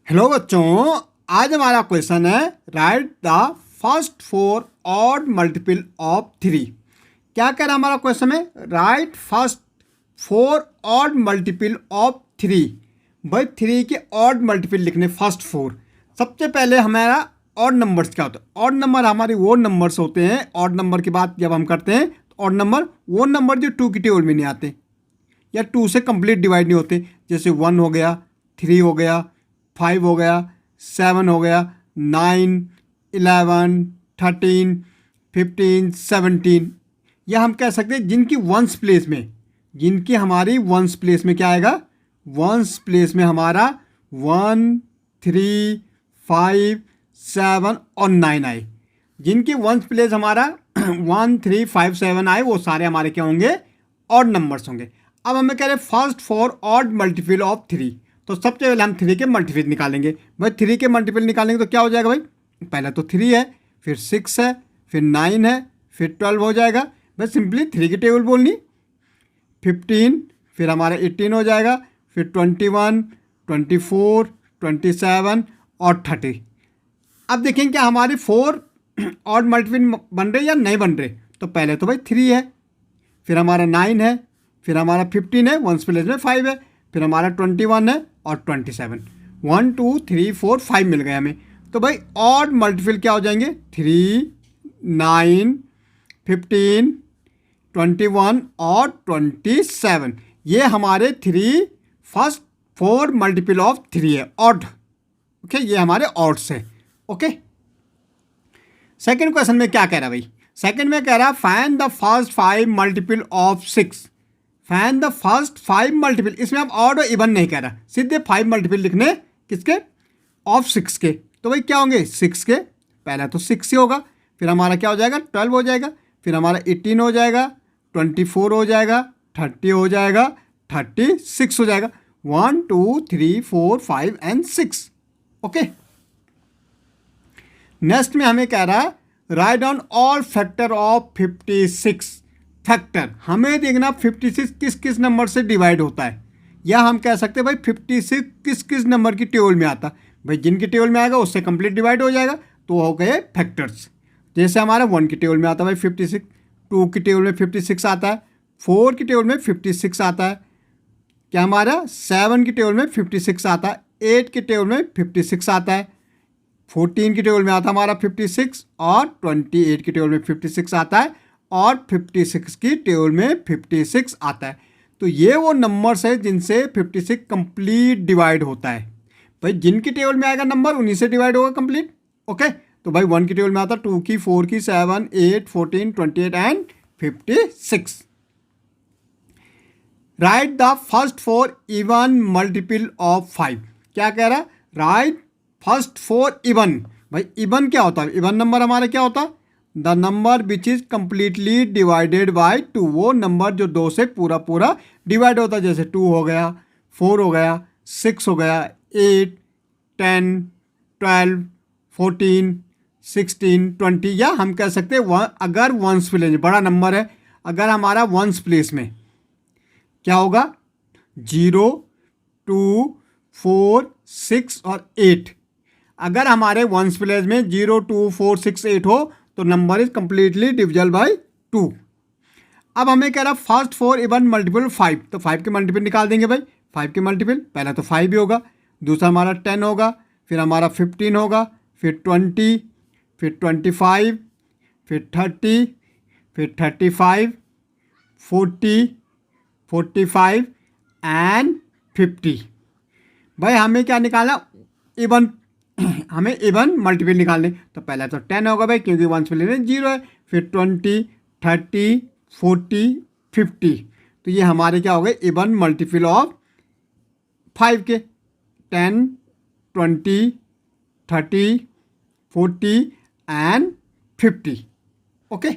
Hello बच्चों, आज हमारा क्वेश्चन है right the first four odd multiple of three. क्या कह रहा है हमारा क्वेश्चन में? Right first four odd multiple of three. भाई थ्री के ऑड मल्टीपल लिखने फर्स्ट फोर। सबसे पहले हमारा ऑड नंबर्स क्या होता है? ऑड नंबर हमारे वो नंबर्स होते हैं, ऑड नंबर की बात जब हम करते हैं तो ऑड नंबर वो नंबर जो टू की टेबल में नहीं आते या टू से कंप्लीट डिवाइड नहीं होते। जैसे 1 हो गया, 3 हो गया, 5 हो गया, 7 हो गया, 9, 11, 13, 15, 17। या हम कह सकते हैं जिनकी वंस प्लेस में, जिनकी हमारी वंस प्लेस में क्या आएगा? वंस प्लेस में हमारा 1, 3, 5, 7 और 9 आए। जिनकी वंस प्लेस हमारा 1, 3, 5, 7 आए वो सारे हमारे क्या होंगे? ऑड नंबर्स होंगे। अब हमें कह रहे हैं first four odd multiple of three. तो सबसे पहले हम थ्री के मल्टीपल निकालेंगे। भाई थ्री के मल्टीपल निकालेंगे तो क्या हो जाएगा? भाई पहले तो 3 है, फिर 6 है, फिर 9 है, फिर 12 हो जाएगा। भाई सिंपली थ्री की टेबल बोलनी। 15, फिर हमारा 18 हो जाएगा, फिर 21, 24, 27 और 30। अब देखें क्या हमारे फोर ऑड मल्टीपल बन रहे या नहीं बन रहे। तो पहले तो भाई 3 है, फिर हमारा 9 है, फिर हमारा 15 है, वंस प्लेस में 5 है, फिर हमारा 21 है और 27। 1, 2, 3, 4, 5 मिल गए हमें। तो भाई ऑड मल्टीपल क्या हो जाएंगे? 3, 9, 15, 21 और 27। ये हमारे first four multiple of three है, ऑड। ओके, ये हमारे ऑड्स है। ओके, सेकेंड क्वेश्चन में क्या कह रहा है भाई? सेकेंड में कह रहा है find the first 5 multiple of 6। Find the first 5 multiple. इसमें अब ऑड और इवन नहीं कह रहा, सीधे 5 मल्टीपल लिखने किसके? ऑफ 6 के। तो भाई क्या होंगे? 6 के पहला तो 6 ही होगा, फिर हमारा क्या हो जाएगा? 12 हो जाएगा, फिर हमारा 18 हो जाएगा, 24 हो जाएगा, 30 हो जाएगा, 36 हो जाएगा। 1, 2, 3, 4, 5 एंड 6। ओके, नेक्स्ट में हमें कह रहा है write down all factor of 56। Factor हमें देखना 56 किस किस नंबर से डिवाइड होता है, या हम कह सकते हैं भाई 56 किस किस नंबर की टेबल में आता है। भाई जिनकी टेबल में आएगा उससे कंप्लीट डिवाइड हो जाएगा, तो हो गए फैक्टर्स। जैसे हमारा 1 की टेबल में आता है भाई 56, 2 की टेबल में 56 आता है, 4 की टेबल में 56 आता है, क्या हमारा 7 की टेबल में 56 आता है, 8 की टेबल में 56 आता है, 14 की टेबल में आता है हमारा 56 और 28 की टेबल में 56 आता है और 56 की टेबल में 56 आता है। तो ये वो नंबर्स है जिनसे 56 कंप्लीट डिवाइड होता है। भाई जिनकी टेबल में आएगा नंबर उन्हीं से डिवाइड होगा कंप्लीट। ओके, तो भाई 1 की टेबल में आता है 2 की, 4 की, 7, 8, 14, 28 and 56। Right the first four even multiple of 5। क्या कह रहा है? Right first four even. भाई इवन क्या होता है? इवन नंबर हमारा क्या होता है? The number which is completely divided by 2। वो नंबर जो 2 से पूरा पूरा डिवाइड होता है। जैसे 2 हो गया, 4 हो गया, 6 हो गया, 8, 10, 12, 14, 16, 20। या हम कह सकते हैं अगर वंस प्लेस में बड़ा नंबर है, अगर हमारा वंस प्लेस में क्या होगा? 0, 2, 4, 6 और 8। अगर हमारे वंस प्लेस में 0, 2, 4, 6, 8 हो तो number is completely divisible by 2। अब हमें कह रहा फर्स्ट फोर इवन मल्टीपल 5। तो 5 के मल्टीपल निकाल देंगे भाई। 5 के मल्टीपल पहला तो 5 ही होगा, दूसरा हमारा 10 होगा, फिर हमारा 15 होगा, फिर 20, फिर 25, फिर 30, फिर 35, 40, 45 एंड 50। भाई हमें क्या निकालना? इवन हमें इवन मल्टीपल निकालने। तो पहला तो 10 होगा भाई क्योंकि वंस प्लेस में 0 है, फिर 20, 30, 40, 50। तो ये हमारे क्या हो गए? इवन मल्टीपल ऑफ 5 के। 10, 20, 30, 40 एंड 50। ओके।